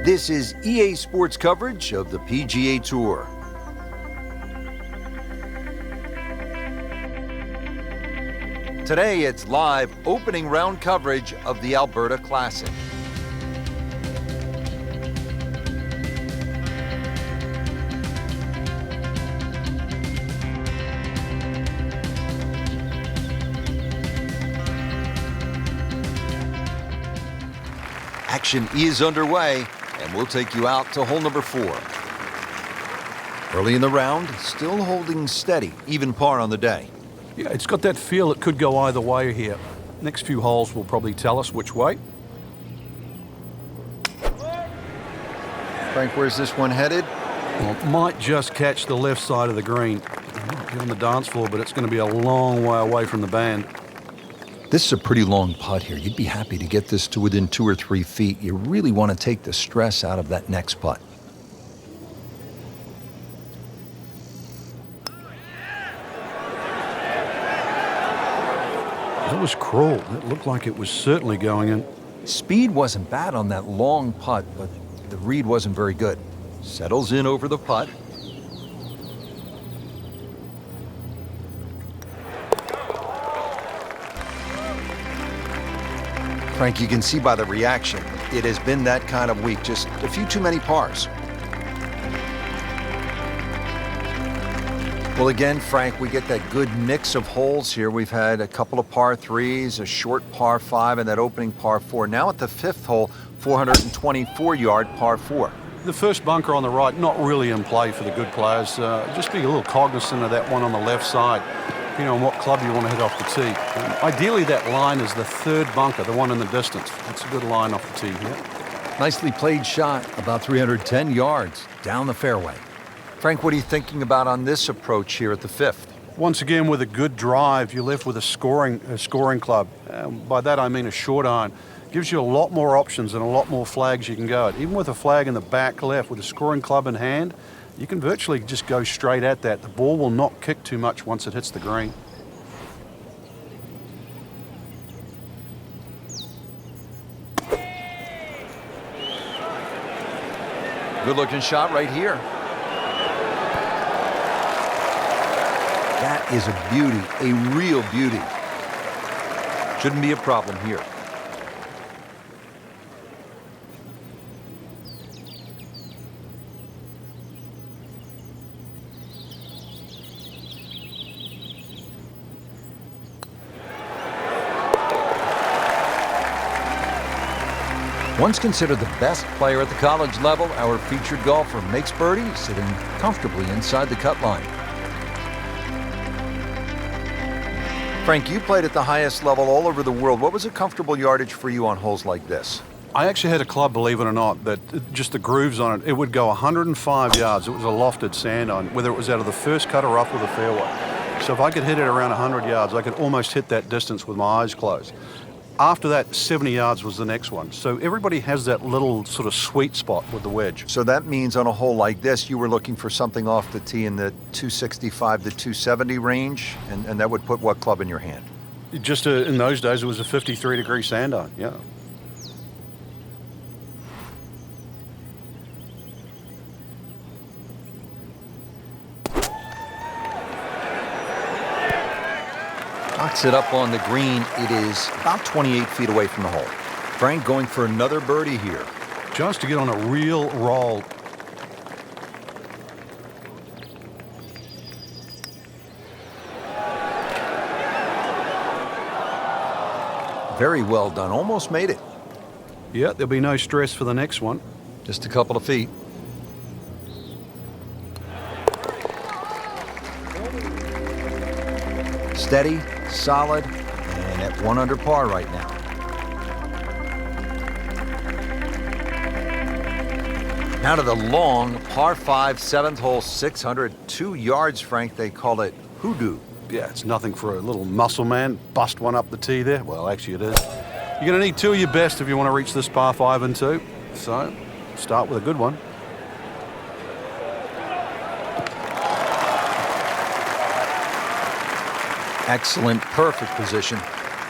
This is EA Sports coverage of the PGA Tour. Today, it's live opening round coverage of the Alberta Classic. Action is underway, and we'll take you out to hole number 4. Early in the round, still holding steady, even par on the day. Yeah, it's got that feel it could go either way here. Next few holes will probably tell us which way. Frank, where's this one headed? Well, it might just catch the left side of the green. It might be on the dance floor, but it's going to be a long way away from the band. This is a pretty long putt here. You'd be happy to get this to within 2 or 3 feet. You really want to take the stress out of that next putt. That was cruel. It looked like it was certainly going in. Speed wasn't bad on that long putt, but the read wasn't very good. Settles in over the putt. Frank, you can see by the reaction, it has been that kind of week. Just a few too many pars. Well, again, Frank, we get that good mix of holes here. We've had a couple of par 3s, a short par 5, and that opening par 4. Now at the 5th hole, 424-yard par 4. The first bunker on the right, not really in play for the good players. Just be a little cognizant of that one on the left side. You know, what club you want to hit off the tee. Ideally, that line is the 3rd bunker, the one in the distance. That's a good line off the tee here. Nicely played shot, about 310 yards down the fairway. Frank, what are you thinking about on this approach here at the 5th? Once again, with a good drive, you're left with a scoring club. By that, I mean a short iron. Gives you a lot more options and a lot more flags you can go at. Even with a flag in the back left, with a scoring club in hand, you can virtually just go straight at that. The ball will not kick too much once it hits the green. Good looking shot right here. That is a beauty, a real beauty. Shouldn't be a problem here. Once considered the best player at the college level, our featured golfer makes birdie, sitting comfortably inside the cut line. Frank, you played at the highest level all over the world. What was a comfortable yardage for you on holes like this? I actually had a club, believe it or not, that just the grooves on it, it would go 105 yards. It was a lofted sand iron, whether it was out of the first cut or up with a fairway. So if I could hit it around 100 yards, I could almost hit that distance with my eyes closed. After that, 70 yards was the next one. So everybody has that little sort of sweet spot with the wedge. So that means on a hole like this, you were looking for something off the tee in the 265 to 270 range, and that would put what club in your hand? Just in those days, it was a 53-degree sand iron, yeah. Knocks it up on the green. It is about 28 feet away from the hole. Frank going for another birdie here. Just to get on a real roll. Very well done. Almost made it. Yeah, there'll be no stress for the next one. Just a couple of feet. Steady, solid, and at 1 under par right now. Now to the long par 5 7th hole, 602 yards, Frank. They call it hoodoo. Yeah, it's nothing for a little muscle man. Bust one up the tee there. Well, actually it is. You're going to need 2 of your best if you want to reach this par 5 and 2. So, start with a good one. Excellent, perfect position.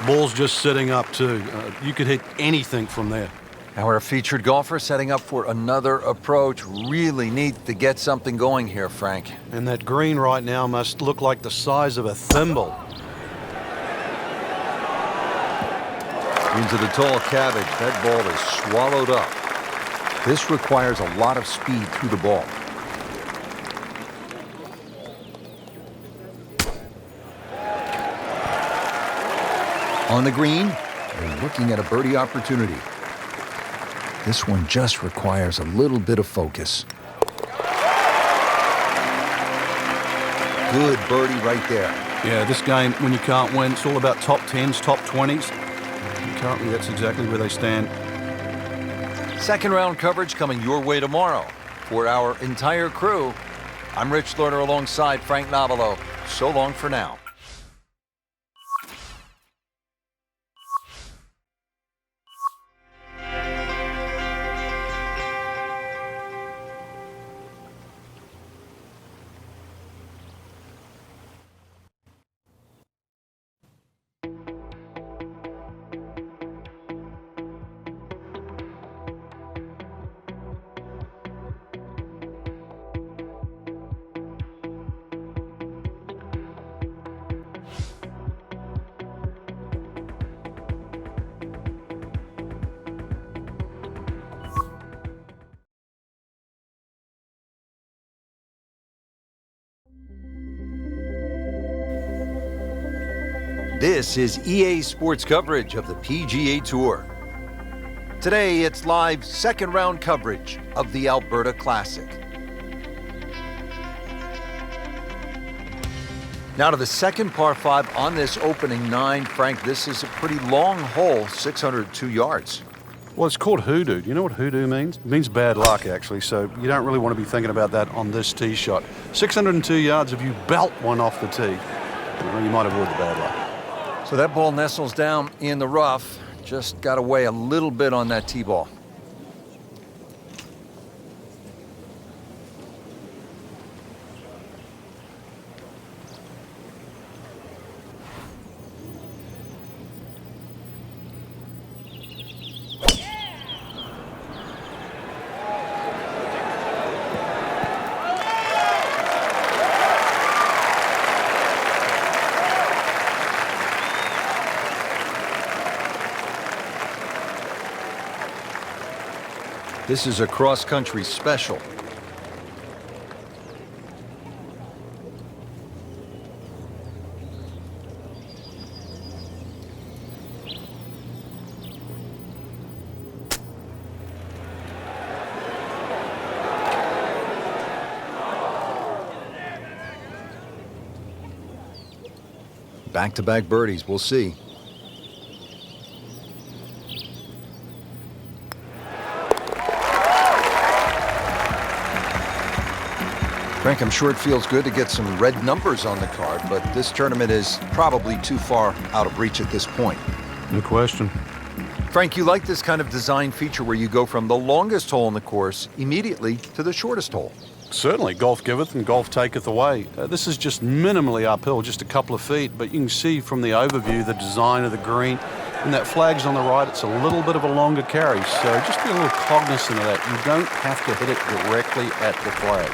Ball's just sitting up too. You could hit anything from there. Now our featured golfer setting up for another approach. Really neat to get something going here, Frank. And that green right now must look like the size of a thimble. Into the tall cabbage. That ball is swallowed up. This requires a lot of speed through the ball. On the green, they're looking at a birdie opportunity. This one just requires a little bit of focus. Good birdie right there. Yeah, this game, when you can't win, it's all about top 10s, top 20s. And currently, that's exactly where they stand. Second round coverage coming your way tomorrow. For our entire crew, I'm Rich Lerner alongside Frank Navalo. So long for now. This is EA Sports coverage of the PGA Tour. Today, it's live second round coverage of the Alberta Classic. Now to the second par 5 on this opening 9. Frank, this is a pretty long hole, 602 yards. Well, it's called hoodoo. Do you know what hoodoo means? It means bad luck, actually, so you don't really want to be thinking about that on this tee shot. 602 yards, if you belt one off the tee, well, you might avoid the bad luck. So that ball nestles down in the rough. Just got to weigh a little bit on that tee ball. This is a cross-country special. Back-to-back birdies, we'll see. Frank, I'm sure it feels good to get some red numbers on the card, but this tournament is probably too far out of reach at this point. No question. Frank, you like this kind of design feature where you go from the longest hole in the course immediately to the shortest hole? Certainly, golf giveth and golf taketh away. This is just minimally uphill, just a couple of feet, but you can see from the overview the design of the green. And that flag's on the right, it's a little bit of a longer carry, so just be a little cognizant of that. You don't have to hit it directly at the flag.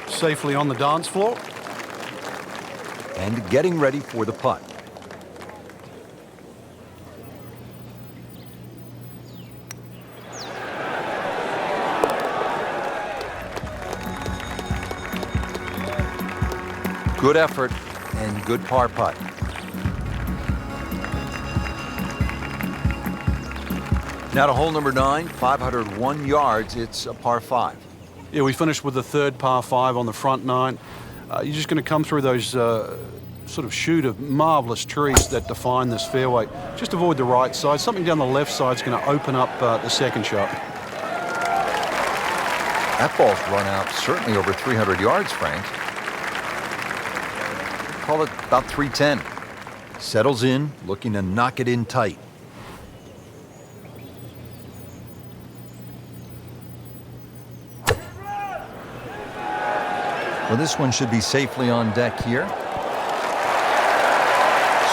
Safely on the dance floor. And getting ready for the putt. Good effort and good par putt. Now to hole number 9, 501 yards. It's a par 5. Yeah, we finished with the third par 5 on the front 9. You're just going to come through those sort of chute of marvelous trees that define this fairway. Just avoid the right side. Something down the left side is going to open up the second shot. That ball's run out certainly over 300 yards, Frank. Call it about 310. Settles in, looking to knock it in tight. Well, this one should be safely on deck here.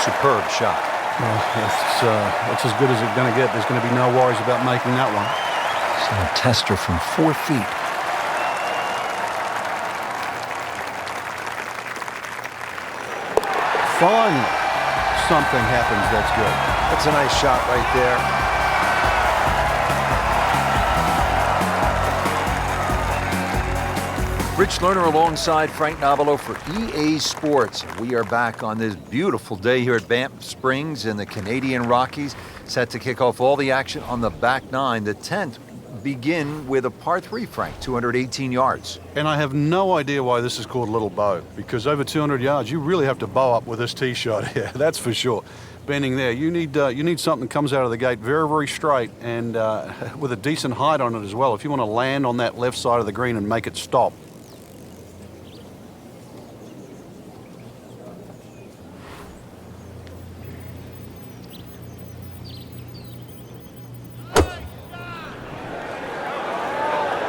Superb shot. Well, that's as good as it's going to get. There's going to be no worries about making that one. So a tester from 4 feet. Finally, something happens that's good. That's a nice shot right there. Rich Lerner alongside Frank Nobilo for EA Sports. We are back on this beautiful day here at Banff Springs in the Canadian Rockies. Set to kick off all the action on the back nine. The 10th begin with a par 3, Frank, 218 yards. And I have no idea why this is called Little Bow, because over 200 yards, you really have to bow up with this tee shot here. That's for sure. Bending there, you need something that comes out of the gate very, very straight and with a decent height on it as well. If you want to land on that left side of the green and make it stop.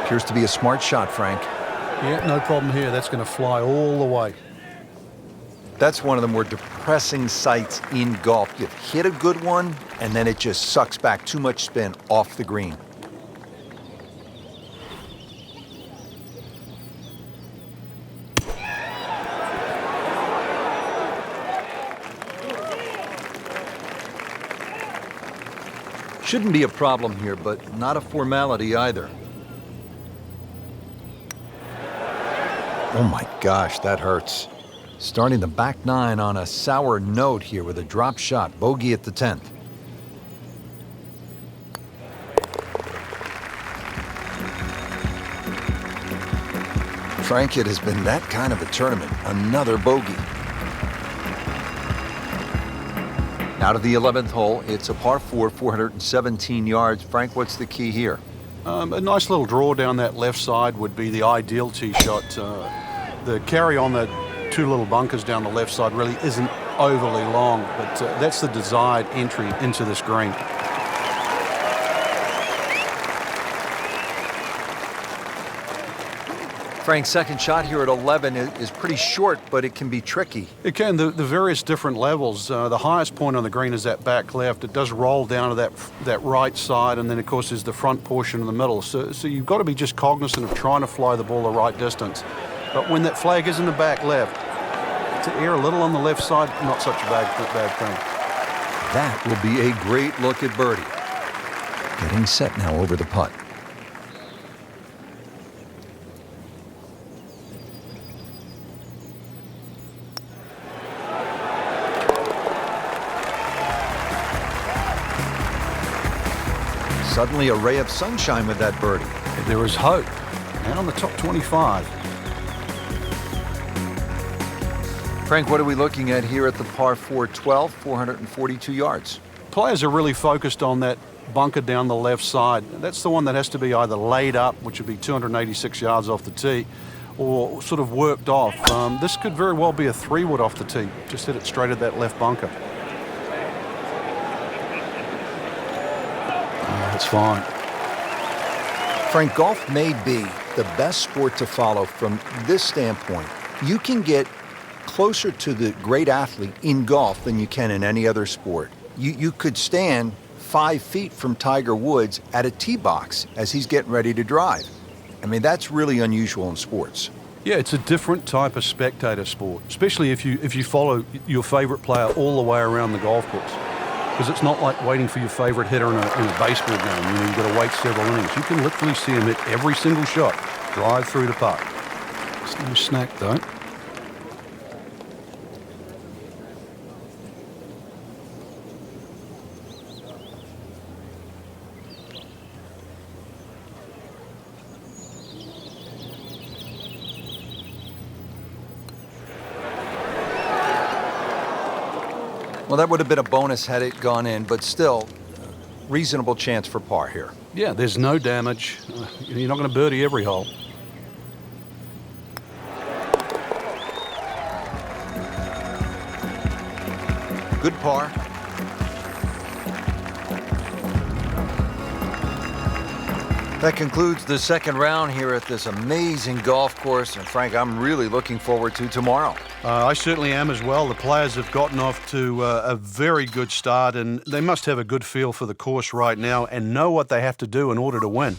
Appears to be a smart shot, Frank. Yeah, no problem here. That's going to fly all the way. That's one of the more depressing sights in golf. You hit a good one, and then it just sucks back too much spin off the green. Shouldn't be a problem here, but not a formality either. Oh my gosh, that hurts. Starting the back nine on a sour note here with a drop shot. Bogey at the 10th. Frank, it has been that kind of a tournament. Another bogey. Now to the 11th hole. It's a par 4, 417 yards. Frank, what's the key here? A nice little draw down that left side would be the ideal tee shot. The carry on the two little bunkers down the left side really isn't overly long, but that's the desired entry into this green. Frank's second shot here at 11 is pretty short, but it can be tricky. It can. The various different levels. The highest point on the green is that back left. It does roll down to that right side, and then, of course, is the front portion in the middle. So you've got to be just cognizant of trying to fly the ball the right distance. But when that flag is in the back left, to err a little on the left side, not such a bad thing. That will be a great look at birdie. Getting set now over the putt. Suddenly a ray of sunshine with that birdie. There is hope. And on the top 25. Frank, what are we looking at here at the par 4 12, 442 yards? Players are really focused on that bunker down the left side. That's the one that has to be either laid up, which would be 286 yards off the tee, or sort of worked off. This could very well be a 3-wood off the tee. Just hit it straight at that left bunker. That's fine. Frank, golf may be the best sport to follow from this standpoint. You can get closer to the great athlete in golf than you can in any other sport. You could stand 5 feet from Tiger Woods at a tee box as he's getting ready to drive. I mean, that's really unusual in sports. Yeah, it's a different type of spectator sport, especially if you follow your favorite player all the way around the golf course. Because it's not like waiting for your favorite hitter in a baseball game. You've got to wait several innings. You can literally see him hit every single shot, drive through the putt. It's no snack, though. Well, that would have been a bonus had it gone in, but still, reasonable chance for par here. Yeah, there's no damage. You're not going to birdie every hole. Good par. That concludes the second round here at this amazing golf course. And Frank, I'm really looking forward to tomorrow. I certainly am as well. The players have gotten off to a very good start, and they must have a good feel for the course right now and know what they have to do in order to win.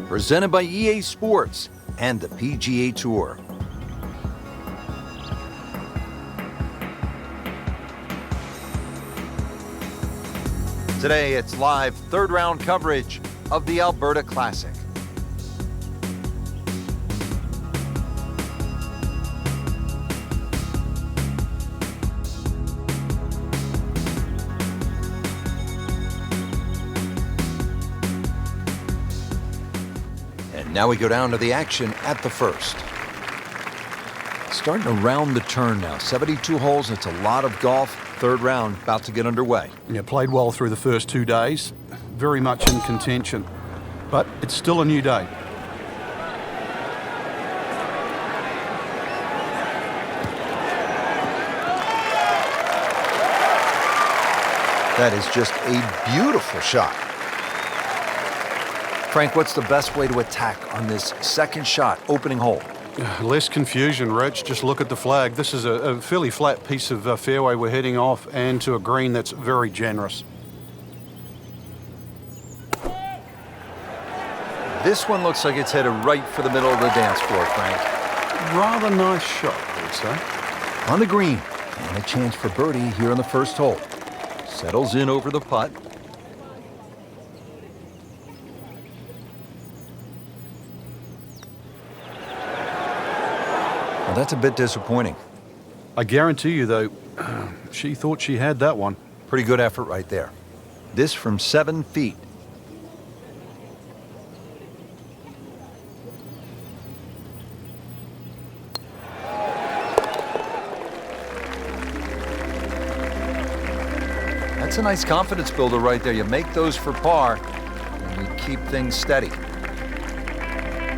Presented by EA Sports and the PGA Tour. Today, it's live third round coverage of the Alberta Classic. And now we go down to the action at the first. Starting to round the turn now. 72 holes, it's a lot of golf. Third round about to get underway. Yeah, played well through the first 2 days. Very much in contention. But it's still a new day. That is just a beautiful shot. Frank, what's the best way to attack on this second shot, opening hole? Less confusion, Rich. Just look at the flag. This is a fairly flat piece of fairway we're heading off, and to a green that's very generous. This one looks like it's headed right for the middle of the dance floor, Frank. Rather nice shot, I would say. On the green, and a chance for birdie here on the first hole. Settles in over the putt. Well, that's a bit disappointing. I guarantee you, though, she thought she had that one. Pretty good effort right there. This from 7 feet. That's a nice confidence builder right there. You make those for par, and you keep things steady.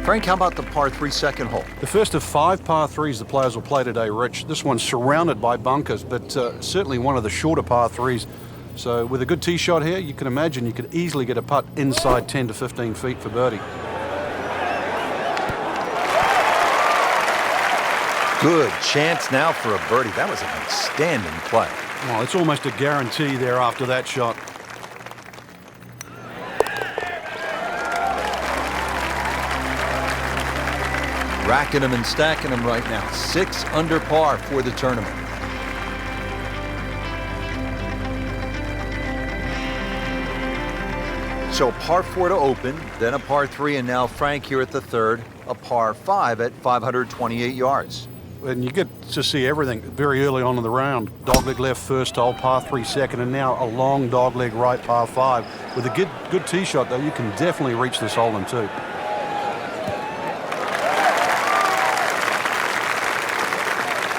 Frank, how about the par 3 second hole? The first of 5 par 3s the players will play today, Rich. This one's surrounded by bunkers, but certainly one of the shorter par 3s. So with a good tee shot here, you can imagine you could easily get a putt inside 10 to 15 feet for birdie. Good chance now for a birdie. That was an outstanding play. Well, it's almost a guarantee there after that shot. Racking them and stacking them right now. 6 under par for the tournament. So a par 4 to open, then a par 3, and now Frank here at the third, a par 5 at 528 yards. And you get to see everything very early on in the round. Dogleg left first hole, par 3 second, and now a long dogleg right, par 5. With a good tee shot, though, you can definitely reach this hole in 2.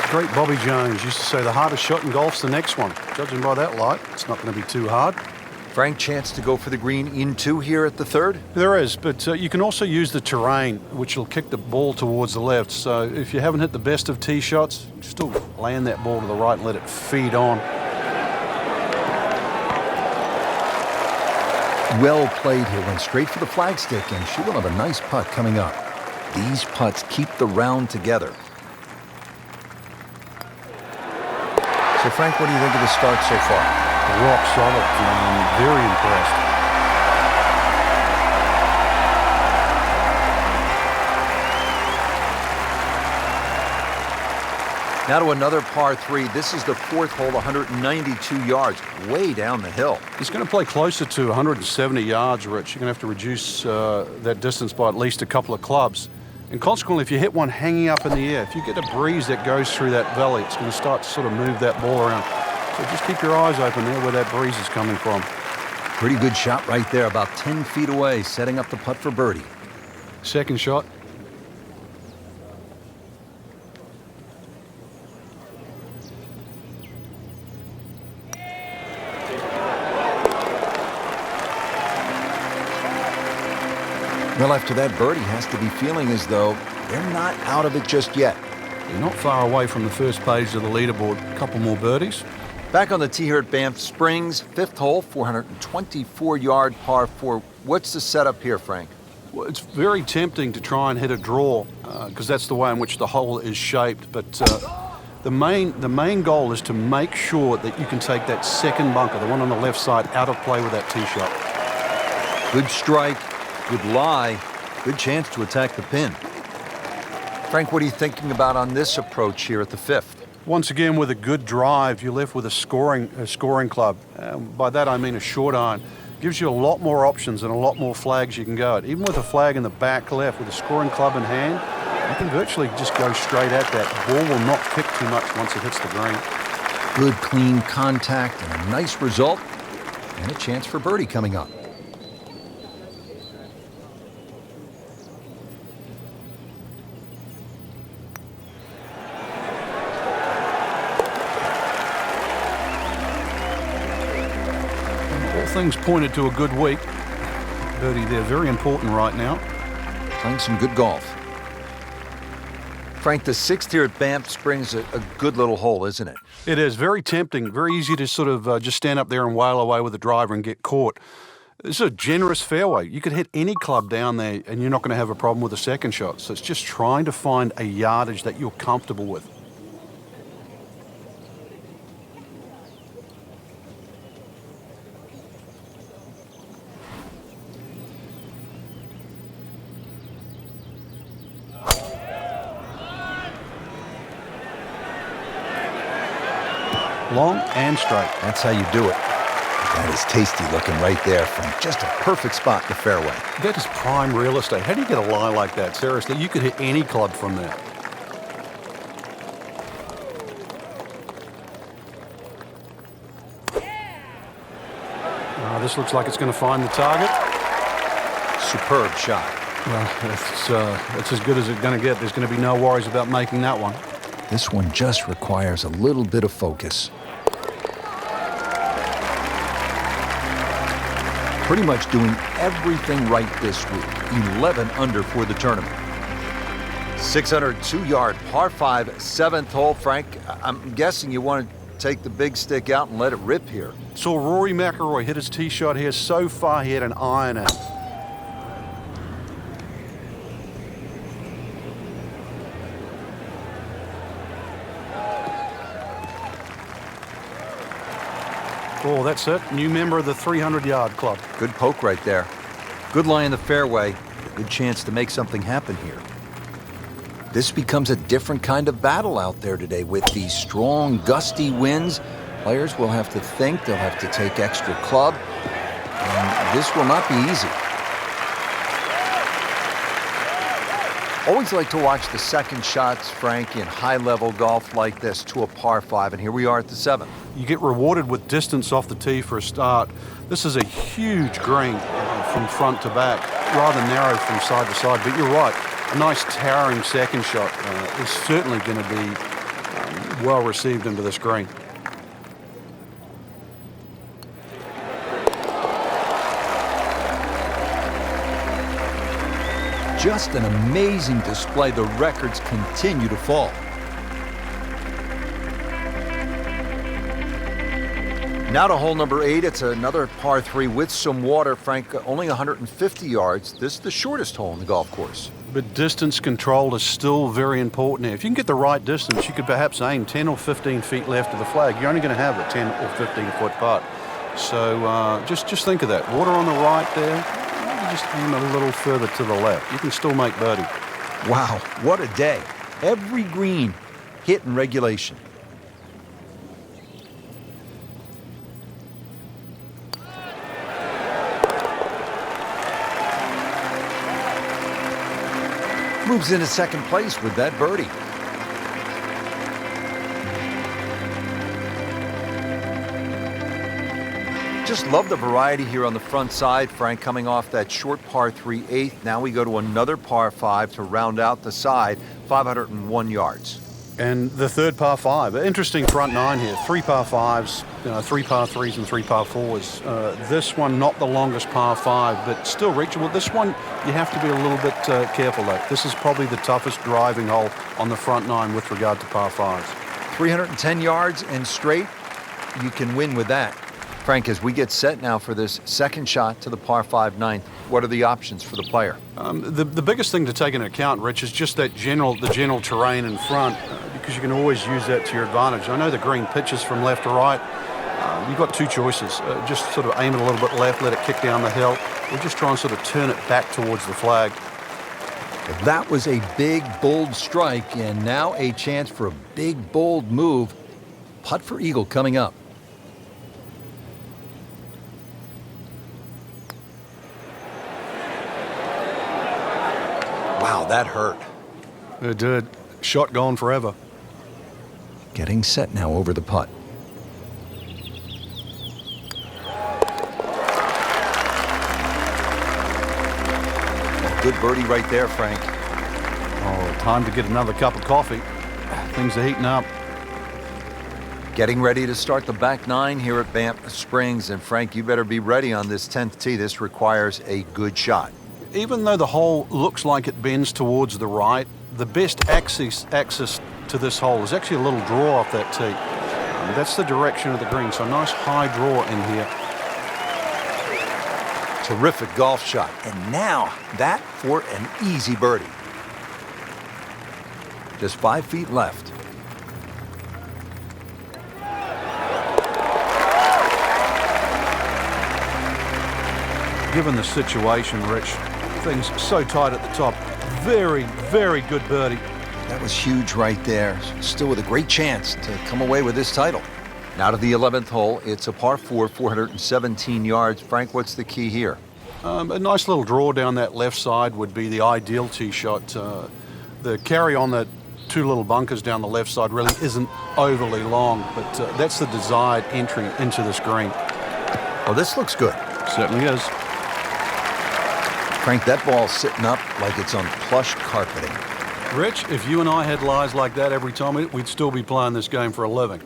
Great Bobby Jones used to say the hardest shot in golf's the next one. Judging by that light, it's not going to be too hard. Frank, chance to go for the green in 2 here at the third? There is, but you can also use the terrain, which will kick the ball towards the left. So if you haven't hit the best of tee shots, you still land that ball to the right and let it feed on. Well played here. Went straight for the flagstick, and she will have a nice putt coming up. These putts keep the round together. So, Frank, what do you think of the start so far? Rock solid, and very impressed. Now to another par 3. This is the fourth hole, 192 yards, way down the hill. He's going to play closer to 170 yards, Rich. You're going to have to reduce that distance by at least a couple of clubs. And consequently, if you hit one hanging up in the air, if you get a breeze that goes through that valley, it's going to start to sort of move that ball around. So just keep your eyes open there where that breeze is coming from. Pretty good shot right there, about 10 feet away, setting up the putt for birdie. Second shot. Well, after that birdie, has to be feeling as though they're not out of it just yet. You're not far away from the first page of the leaderboard. A couple more birdies. Back on the tee here at Banff Springs, fifth hole, 424-yard par 4. What's the setup here, Frank? Well, it's very tempting to try and hit a draw because that's the way in which the hole is shaped. But the main goal is to make sure that you can take that second bunker, the one on the left side, out of play with that tee shot. Good strike, good lie, good chance to attack the pin. Frank, what are you thinking about on this approach here at the fifth? Once again, with a good drive, you're left with a scoring club. By that I mean a short iron. Gives you a lot more options and a lot more flags you can go at. Even with a flag in the back left, with a scoring club in hand, you can virtually just go straight at that. Ball will not kick too much once it hits the green. Good, clean contact and a nice result, and a chance for birdie coming up. Things pointed to a good week. Birdie there, very important right now. Playing some good golf. Frank, the sixth here at Banff Springs, a good little hole, isn't it? It is very tempting, very easy to sort of just stand up there and wail away with the driver and get caught. This is a generous fairway. You could hit any club down there and you're not going to have a problem with the second shot. So it's just trying to find a yardage that you're comfortable with. Long and straight. That's how you do it. That is tasty looking right there, Frank. Just a perfect spot in the fairway. That is prime real estate. How do you get a lie like that? Seriously, you could hit any club from there. This looks like it's going to find the target. Superb shot. Well, it's as good as it's going to get. There's going to be no worries about making that one. This one just requires a little bit of focus. Pretty much doing everything right this week. 11 under for the tournament. 602-yard par 5, seventh hole. Frank, I'm guessing you want to take the big stick out and let it rip here. Saw Rory McIlroy hit his tee shot here. So far, he had an iron in. Oh, that's it. New member of the 300-yard club. Good poke right there. Good lie in the fairway. Good chance to make something happen here. This becomes a different kind of battle out there today with these strong, gusty winds. Players will have to think. They'll have to take extra club. And this will not be easy. Always like to watch the second shots, Frank, in high-level golf like this to a par 5. And here we are at the 7th. You get rewarded with distance off the tee for a start. This is a huge green from front to back, rather narrow from side to side. But you're right, a nice towering second shot is certainly going to be well received into this green. Just an amazing display. The records continue to fall. Now to hole number 8. It's another par 3 with some water. Frank, only 150 yards. This is the shortest hole in the golf course. But distance control is still very important here. If you can get the right distance, you could perhaps aim 10 or 15 feet left of the flag. You're only going to have a 10 or 15-foot putt. So just think of that. Water on the right there. You just aim a little further to the left. You can still make birdie. Wow, what a day. Every green hit in regulation. Moves into second place with that birdie. Just love the variety here on the front side, Frank, coming off that short par 3 8th. Now we go to another par 5 to round out the side, 501 yards. And the third par 5. Interesting front 9 here. 3 par 5s, 3 par 3s and 3 par 4s. This one not the longest par 5, but still reachable. This one you have to be a little bit careful though. This is probably the toughest driving hole on the front 9 with regard to par 5s. 310 yards and straight. You can win with that. Frank, as we get set now for this second shot to the par 5 ninth, what are the options for the player? The biggest thing to take into account, Rich, is just that the general terrain in front, because you can always use that to your advantage. I know the green pitches from left to right. You've got two choices. Just sort of aim it a little bit left, let it kick down the hill, or just try and sort of turn it back towards the flag. That was a big, bold strike, and now a chance for a big, bold move. Putt for eagle coming up. Wow, that hurt. It did. Shot gone forever. Getting set now over the putt. Good birdie right there, Frank. Oh, time to get another cup of coffee. Things are heating up. Getting ready to start the back 9 here at Banff Springs. And Frank, you better be ready on this 10th tee. This requires a good shot. Even though the hole looks like it bends towards the right, the best access to this hole is actually a little draw off that tee. That's the direction of the green, so a nice high draw in here. Terrific golf shot. And now that for an easy birdie. Just 5 feet left. Given the situation, Rich, things so tight at the top. Very, very good birdie. That was huge right there. Still with a great chance to come away with this title. Now to the 11th hole. It's a par 4, 417 yards. Frank, what's the key here? A nice little draw down that left side would be the ideal tee shot. The carry on the 2 little bunkers down the left side really isn't overly long, but that's the desired entry into this green. Well, this looks good. Certainly is. Frank, that ball's sitting up like it's on plush carpeting. Rich, if you and I had lies like that every time, we'd still be playing this game for a living.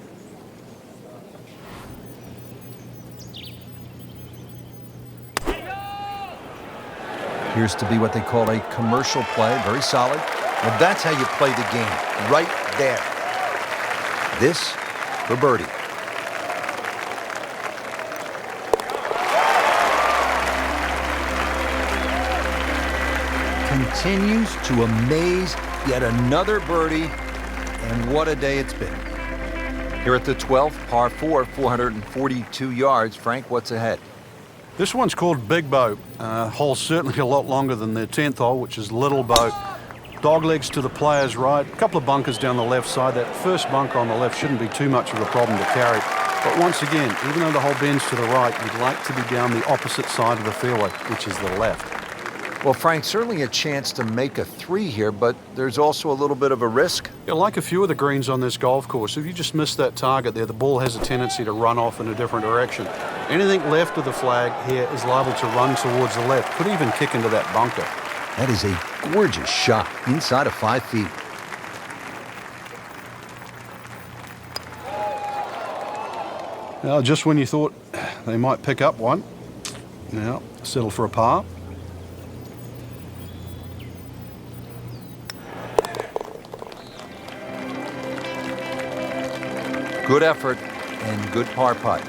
Appears to be what they call a commercial play. Very solid. Well, that's how you play the game. Right there. This for birdie. Continues to amaze. Yet another birdie. And what a day it's been. Here at the 12th, par 4, 442 yards. Frank, what's ahead? This one's called Big Bow. Hole's certainly a lot longer than the 10th hole, which is Little Bow. Dog legs to the player's right. A couple of bunkers down the left side. That first bunker on the left shouldn't be too much of a problem to carry. But once again, even though the hole bends to the right, you'd like to be down the opposite side of the fairway, which is the left. Well, Frank, certainly a chance to make a 3 here, but there's also a little bit of a risk. Yeah, like a few of the greens on this golf course, if you just miss that target there, the ball has a tendency to run off in a different direction. Anything left of the flag here is liable to run towards the left, could even kick into that bunker. That is a gorgeous shot inside of 5 feet. Now, just when you thought they might pick up one, now settle for a par. Good effort and good par putt.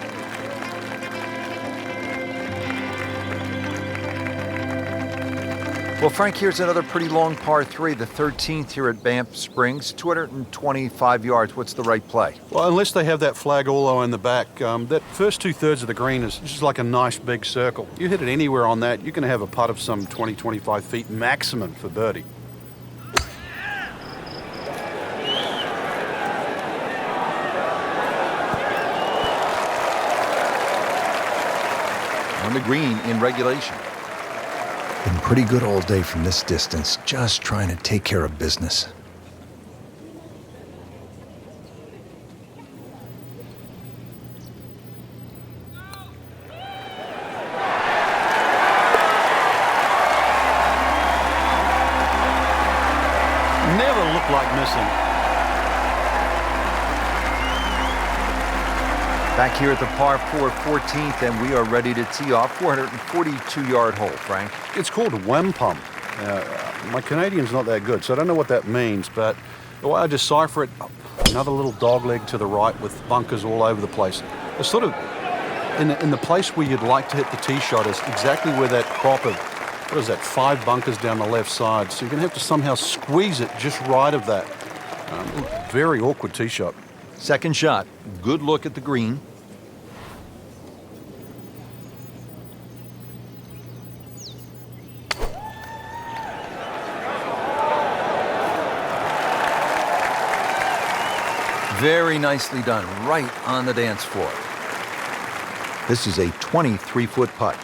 Well, Frank, here's another pretty long par 3, the 13th here at Banff Springs, 225 yards. What's the right play? Well, unless they have that flag all the way in the back, that first 2/3 of the green is just like a nice big circle. You hit it anywhere on that, you're going to have a putt of some 20, 25 feet maximum for birdie. on the green in regulation. Been pretty good all day from this distance, just trying to take care of business. Never looked like missing. Back here at the par 4 14th, and we are ready to tee off. 442-yard hole, Frank. It's called a wampum. My Canadian's not that good, so I don't know what that means, but the way I decipher it, another little dog leg to the right with bunkers all over the place. It's sort of in the place where you'd like to hit the tee shot is exactly where that crop of, what is that, 5 bunkers down the left side. So you're going to have to somehow squeeze it just right of that. Very awkward tee shot. Second shot, good look at the green. Very nicely done, right on the dance floor. This is a 23-foot putt.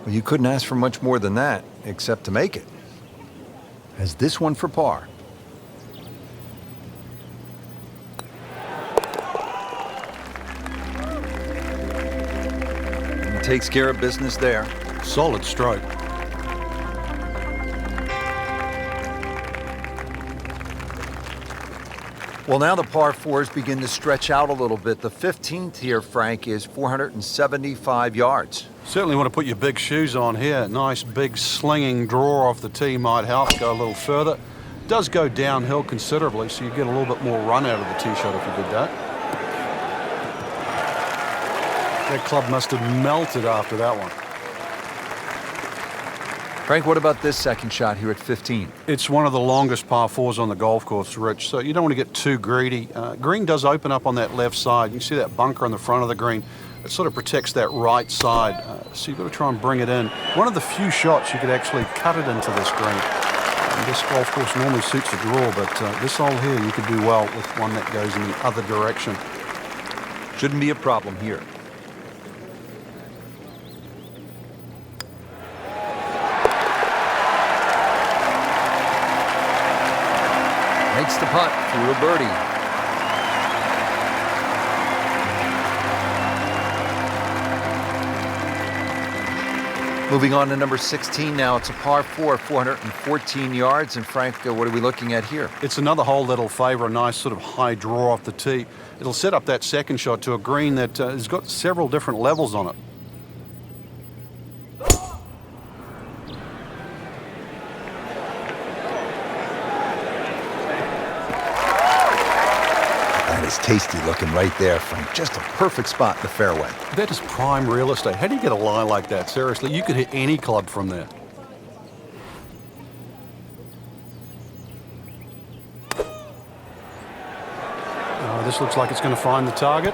Well, you couldn't ask for much more than that, except to make it. As this one for par. He takes care of business there. Solid stroke. Well, now the par 4s begin to stretch out a little bit. The 15th here, Frank, is 475 yards. Certainly want to put your big shoes on here. Nice big slinging draw off the tee might help. Go a little further. Does go downhill considerably, so you get a little bit more run out of the tee shot if you did that. That club must have melted after that one. Frank, what about this second shot here at 15? It's one of the longest par 4s on the golf course, Rich, so you don't want to get too greedy. Green does open up on that left side. You can see that bunker on the front of the green. It sort of protects that right side, so you've got to try and bring it in. One of the few shots you could actually cut it into this green. This golf course normally suits a draw, but this hole here you could do well with one that goes in the other direction. Shouldn't be a problem here. Makes the putt through a birdie. Moving on to number 16 now. It's a par 4, 414 yards. And Frank, what are we looking at here? It's another hole that'll favor a nice sort of high draw off the tee. It'll set up that second shot to a green that has got several different levels on it. That is tasty looking right there, Frank. Just a perfect spot in the fairway. That is prime real estate. How do you get a lie like that? Seriously, you could hit any club from there. This looks like it's going to find the target.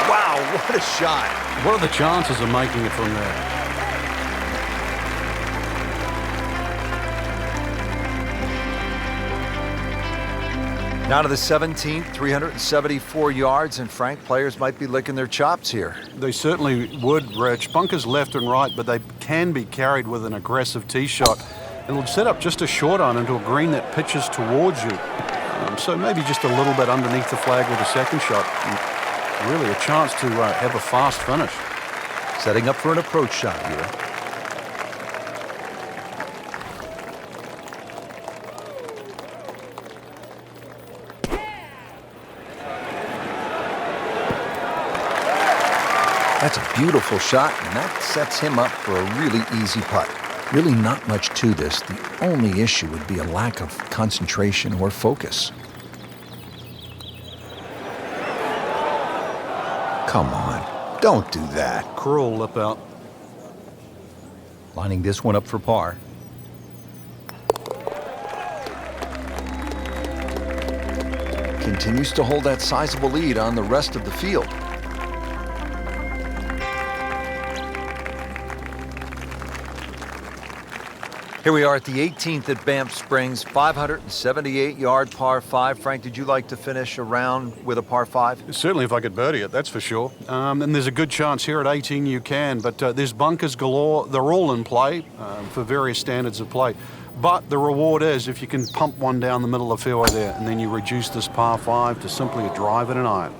Wow, what a shot. What are the chances of making it from there? Now to the 17th, 374 yards, and Frank, players might be licking their chops here. They certainly would, Rich. Bunkers left and right, but they can be carried with an aggressive tee shot. It'll set up just a short iron into a green that pitches towards you. So maybe just a little bit underneath the flag with a second shot. And really a chance to have a fast finish. Setting up for an approach shot here. That's a beautiful shot, and that sets him up for a really easy putt. Really not much to this. The only issue would be a lack of concentration or focus. Come on, don't do that. Cruel lip out. Lining this one up for par. Continues to hold that sizable lead on the rest of the field. Here we are at the 18th at Banff Springs, 578-yard par 5. Frank, did you like to finish a round with a par 5? Certainly if I could birdie it, that's for sure. And there's a good chance here at 18 you can, but there's bunkers galore. They're all in play for various standards of play. But the reward is if you can pump one down the middle of the fairway there, and then you reduce this par 5 to simply a drive and an iron.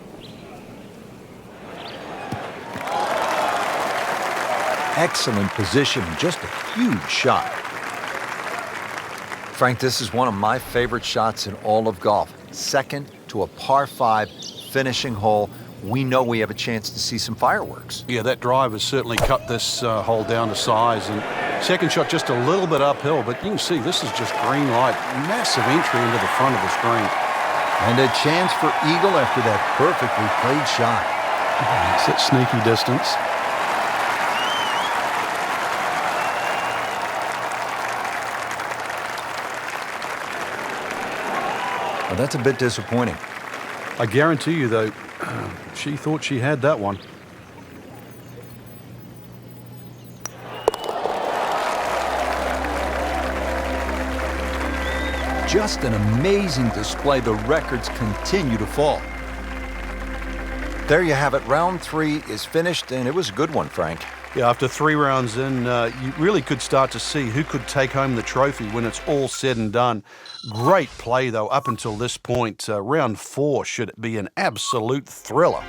Excellent position, just a huge shot. Frank, this is one of my favorite shots in all of golf. Second to a par 5 finishing hole. We know we have a chance to see some fireworks. Yeah, that drive has certainly cut this hole down to size. And second shot just a little bit uphill, but you can see this is just green light. Massive entry into the front of the screen. And a chance for eagle after that perfectly played shot. It's that sneaky distance. Well, that's a bit disappointing. I guarantee you, though, she thought she had that one. Just an amazing display. The records continue to fall. There you have it. Round 3 is finished, and it was a good one, Frank. Yeah, after 3 rounds in, you really could start to see who could take home the trophy when it's all said and done. Great play, though, up until this point. Round 4 should be an absolute thriller.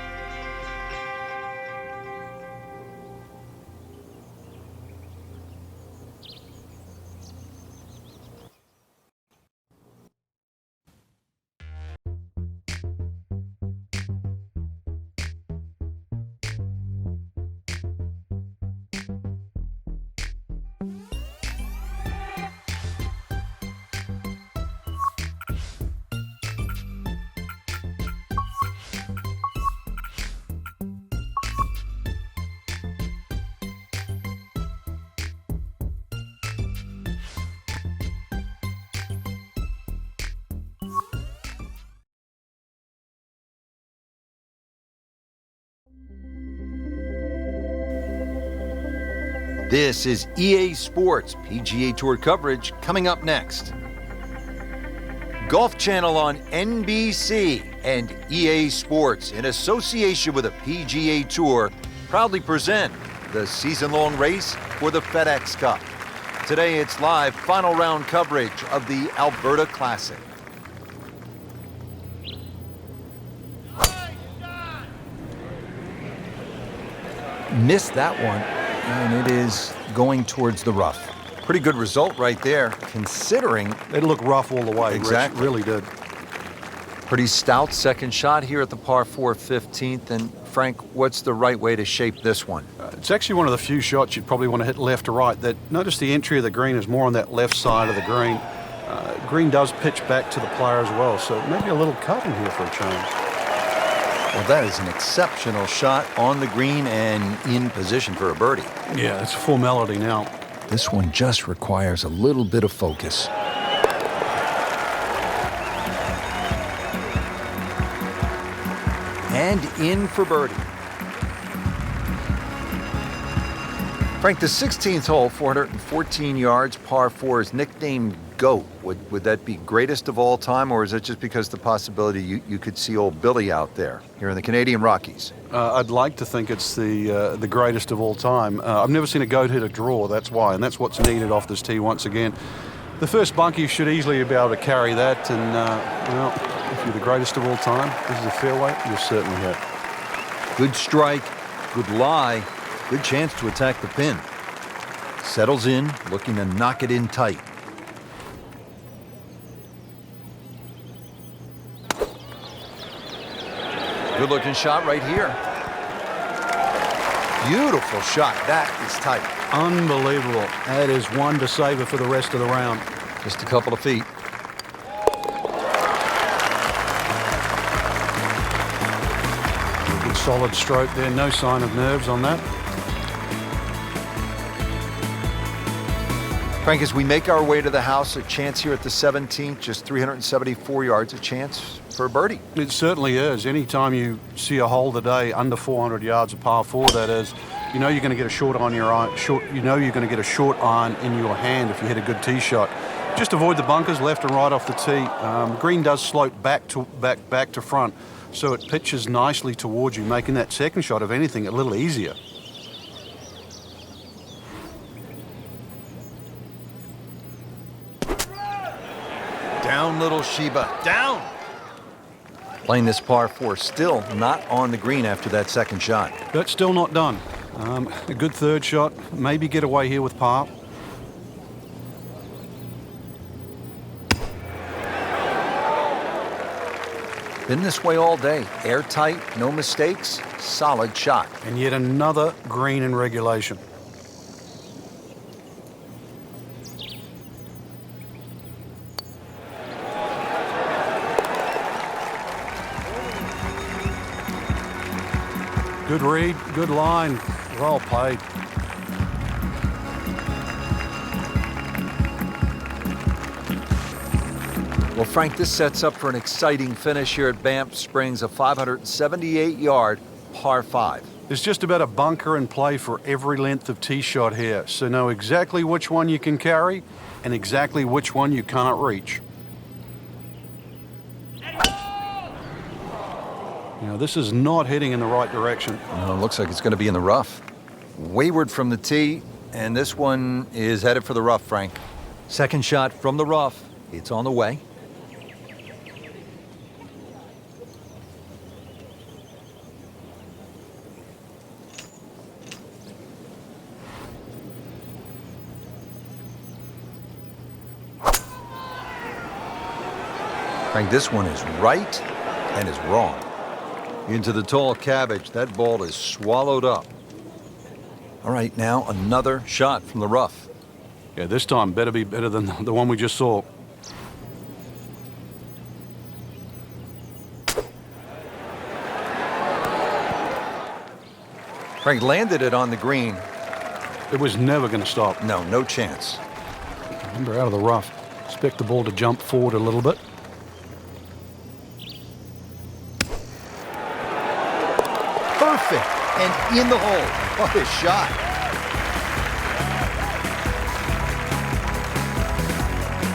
This is EA Sports PGA Tour coverage coming up next. Golf Channel on NBC and EA Sports, in association with the PGA Tour, proudly present the season-long race for the FedEx Cup. Today it's live final round coverage of the Alberta Classic. Missed that one, and it is going towards the rough. Pretty good result right there, considering It looked rough all the way. Exactly. Rich, really did. pretty stout second shot here at the par 4 15th. And Frank, what's the right way to shape this one? It's actually one of the few shots you'd probably want to hit left to right. Notice the entry of the green is more on that left side of the green. Green does pitch back to the player as well, so maybe a little cut in here for a change. Well, that is an exceptional shot on the green and in position for a birdie. Yeah, it's a formality now. This one just requires a little bit of focus. And in for birdie. Frank, the 16th hole, 414 yards, par 4, is nicknamed GOAT. Would that be greatest of all time, or is it just because the possibility you could see old Billy out there here in the Canadian Rockies? I'd like to think it's the greatest of all time. I've never seen a GOAT hit a draw, that's why, and that's what's needed off this tee once again. The first bunker should easily be able to carry that, and well, if you're the greatest of all time, this is a fairway, you'll certainly hit. Good strike, good lie, good chance to attack the pin. Settles in, looking to knock it in tight. Good looking shot right here. Beautiful shot. That is tight. Unbelievable. That is one to savor for the rest of the round. Just a couple of feet. Good solid stroke there. No sign of nerves on that. Frank, as we make our way to the house, a chance here at the 17th, just 374 yards, a chance for a birdie. It certainly is. Anytime you see a hole today under 400 yards of par 4, that is, you know you're going to get a short on your iron, you know you're going to get a short iron in your hand if you hit a good tee shot. Just avoid the bunkers left and right off the tee. Green does slope back to front, so it pitches nicely towards you, making that second shot, if anything, a little easier. Down, little Sheba, down. Playing this par 4, still not on the green after that second shot. That's still not done. A good third shot, maybe get away here with par. Been this way all day. Airtight, no mistakes, solid shot. And yet another green in regulation. Good read, good line, well played. Well, Frank, this sets up for an exciting finish here at Banff Springs, a 578-yard par 5. There's just about a bunker in play for every length of tee shot here, so know exactly which one you can carry and exactly which one you cannot reach. Now, this is not heading in the right direction. Well, it looks like it's going to be in the rough. Wayward from the tee, and this one is headed for the rough, Frank. Second shot from the rough. It's on the way. Frank, this one is right and is wrong. Into the tall cabbage. That ball is swallowed up. All right, now another shot from the rough. Yeah, this time better be better than the one we just saw. Frank landed it on the green. It was never going to stop. No, no chance. Remember, out of the rough. Expect the ball to jump forward a little bit. Perfect, and in the hole. What a shot.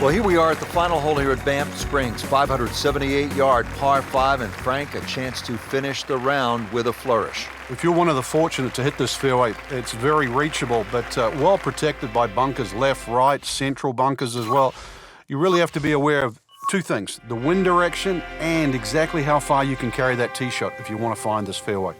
Well, here we are at the final hole here at Banff Springs, 578-yard par 5, and Frank, a chance to finish the round with a flourish. If you're one of the fortunate to hit this fairway, it's very reachable, but well protected by bunkers, left, right, central bunkers as well. You really have to be aware of two things, the wind direction and exactly how far you can carry that tee shot if you want to find this fairway.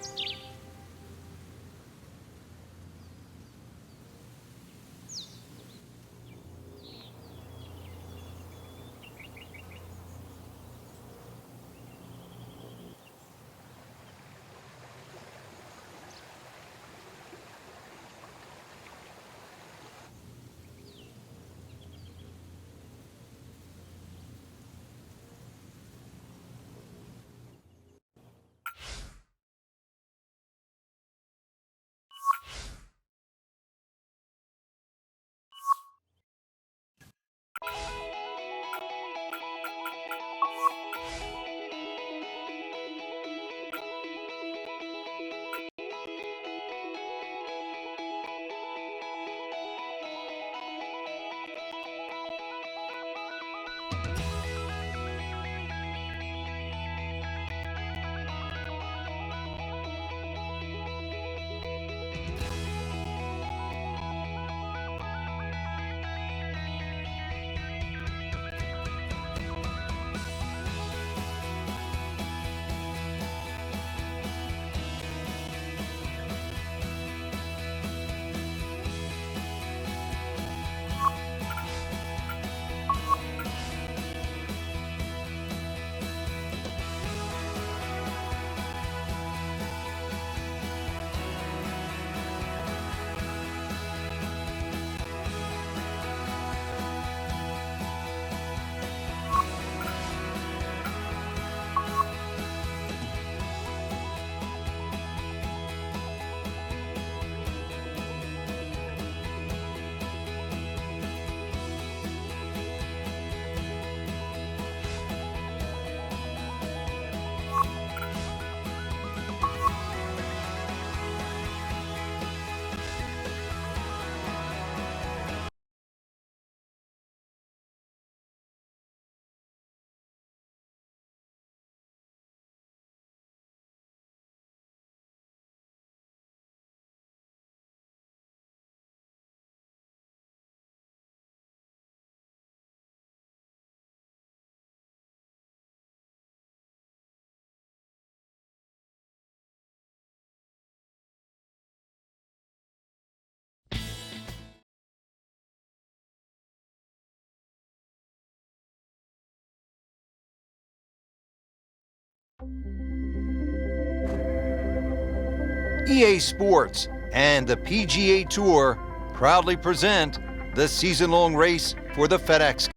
EA Sports and the PGA Tour proudly present the season-long race for the FedEx Cup.